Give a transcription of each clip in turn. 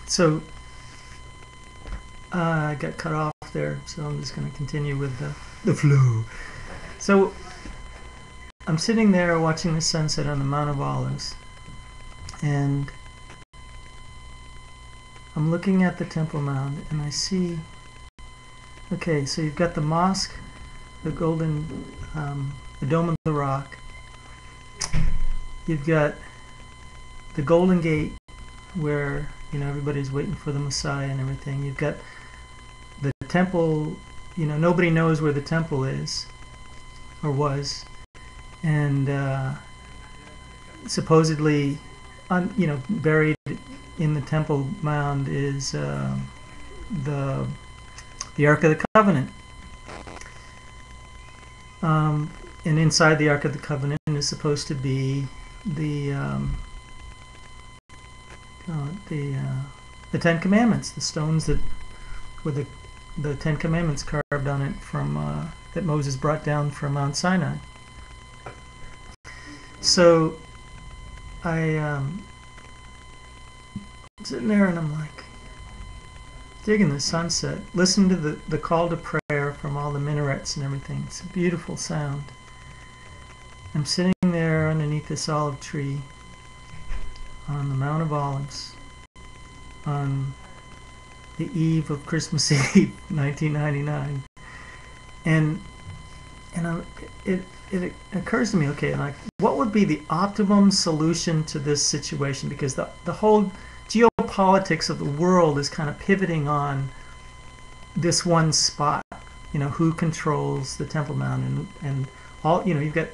So I got cut off there, so I'm just going to continue with the flow. So I'm sitting there watching the sunset on the Mount of Olives, and I'm looking at the Temple Mount, and I see, okay, so you've got the mosque, the golden, the Dome of the Rock. You've got the Golden Gate, where, you know, everybody's waiting for the Messiah and everything. You've got the temple, you know, nobody knows where the temple is, or was, and supposedly, you know, buried in the Temple Mound is the Ark of the Covenant. And inside the Ark of the Covenant is supposed to be the Ten Commandments, the stones that with the Ten Commandments carved on it from that Moses brought down from Mount Sinai. So I'm sitting there and I'm like digging the sunset, listening to the call to prayer from all the minarets and everything. It's a beautiful sound. I'm sitting there underneath this olive tree on the Mount of Olives on the eve of Christmas Eve, 1999, and it occurs to me, okay, like, what would be the optimum solution to this situation? Because the whole geopolitics of the world is kind of pivoting on this one spot. You know, who controls the Temple Mount, and all, you know, you've got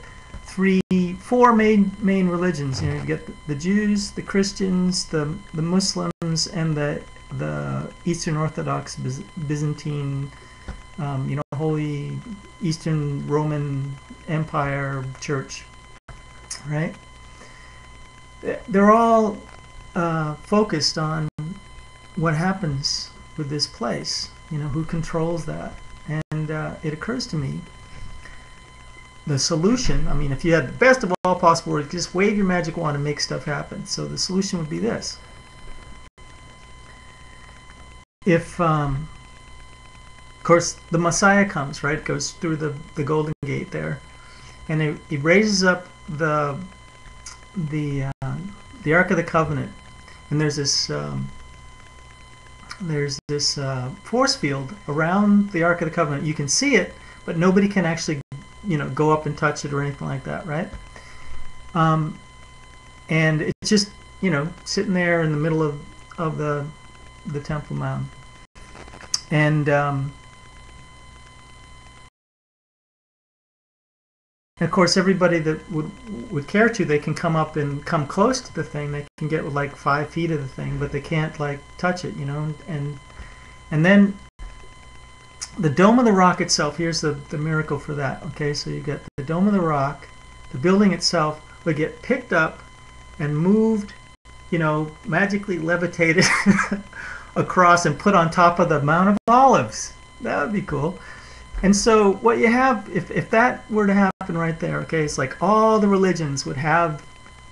four main religions. You know, you get the Jews, the Christians, the Muslims, and the Eastern Orthodox Byzantine, you know, Holy Eastern Roman Empire Church, right? They're all focused on what happens with this place. You know, who controls that? And it occurs to me, the solution, I mean, if you had the best of all possible worlds, just wave your magic wand and make stuff happen. So the solution would be this. If, of course, the Messiah comes, right? Goes through the Golden Gate there, and he raises up the Ark of the Covenant, and there's this force field around the Ark of the Covenant. You can see it, but nobody can actually, you know, go up and touch it or anything like that, right? And it's just, you know, sitting there in the middle of the Temple Mount, and of course, everybody that would care to, they can come up and come close to the thing. They can get like 5 feet of the thing, but they can't like touch it, you know. And then the Dome of the Rock itself. Here's the miracle for that. Okay, so you get the Dome of the Rock. The building itself would get picked up and moved, you know, magically levitated across and put on top of the Mount of Olives. That would be cool. And so what you have, if that were to happen right there, okay, it's like all the religions would have,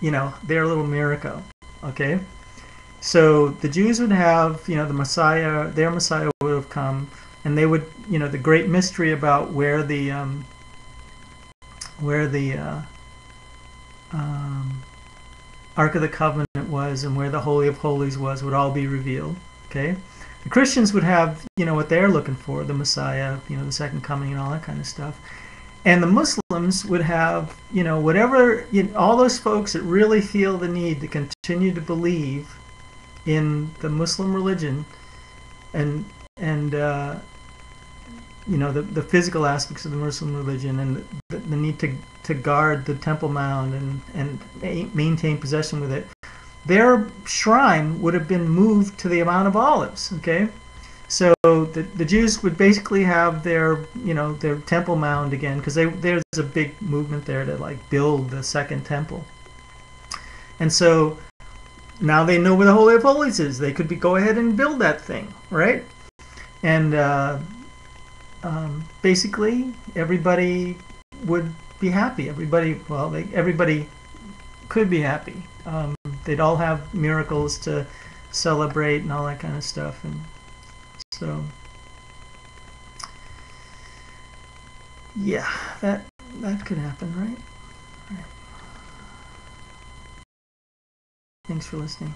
you know, their little miracle, okay? So the Jews would have, you know, the Messiah, their Messiah would have come, and they would, you know, the great mystery about where the Ark of the Covenant was and where the Holy of Holies was would all be revealed, okay? The Christians would have, you know, what they're looking for, the Messiah, you know, the second coming and all that kind of stuff. And the Muslims would have, you know, whatever, you know, all those folks that really feel the need to continue to believe in the Muslim religion and you know, the physical aspects of the Muslim religion and the need to guard the Temple Mount and maintain possession with it. Their shrine would have been moved to the Mount of Olives, okay? So the Jews would basically have their, you know, their Temple Mound again, because there's a big movement there to like build the second temple. And so now they know where the Holy of Holies is. They could go ahead and build that thing, right? And basically everybody would be happy. Everybody could be happy. They'd all have miracles to celebrate and all that kind of stuff. And so, yeah, that could happen, right? Right. Thanks for listening.